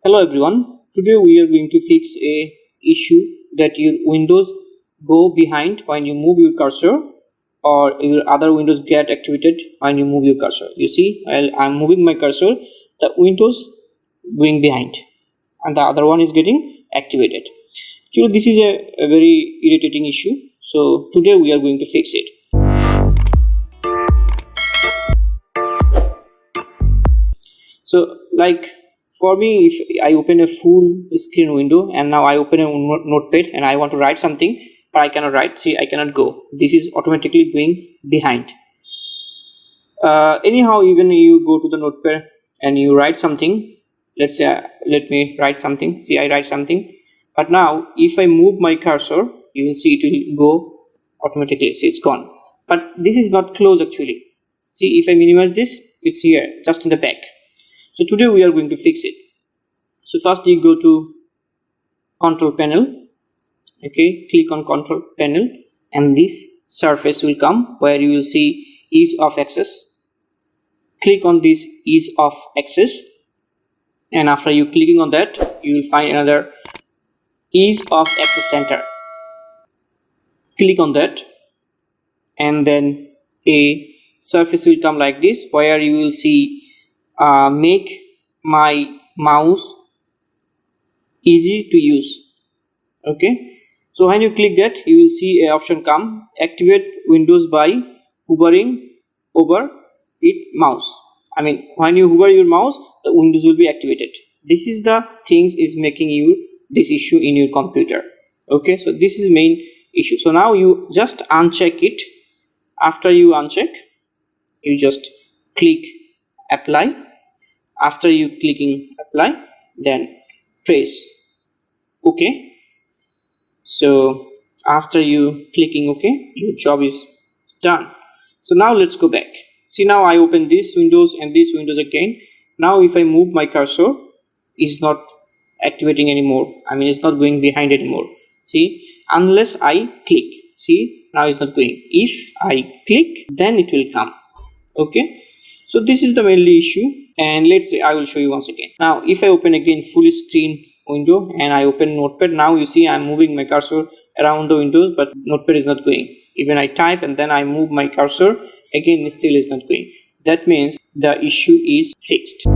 Hello everyone, today we are going to fix a issue that your windows go behind when you move your cursor, or your other windows get activated when you move your cursor. You see, while I'm moving my cursor, the windows going behind and the other one is getting activated. So this is a very irritating issue. So today we are going to fix it. So like for me, if I open a full screen window and now I open a notepad and I want to write something, but I cannot write. See, I cannot go. This is automatically going behind. Anyhow, even you go to the notepad and you write something. Let's say, let me write something. See, I write something. But now, if I move my cursor, you will see it will go automatically. See, it's gone. But this is not closed actually. See, if I minimize this, it's here, just in the back. So today we are going to fix it. So first you go to control panel. Okay, click on control panel and this surface will come where you will see ease of access. Click on this ease of access, and after you clicking on that, you will find another ease of access center. Click on that and then a surface will come like this where you will see make my mouse easy to use. Okay, so when you click that, you will see a option come, activate windows by hovering over it mouse. I mean, when you hover your mouse, the windows will be activated. This is the things is making you this issue in your computer. Okay, so this is main issue. So now you just uncheck it. After you uncheck, you just click apply. After you clicking apply, then press OK. So after you clicking OK, your job is done. So now let's go back. See, now I open this windows and this windows again. Now if I move my cursor, it's not activating anymore. I mean, it's not going behind anymore. See, unless I click. See, now it's not going. If I click, then it will come. Okay, so this is the mainly issue. And let's say I will show you once again. Now if I open again full screen window and I open notepad, now you see I'm moving my cursor around the windows, but notepad is not going. Even I type and then I move my cursor, again still is not going. That means the issue is fixed.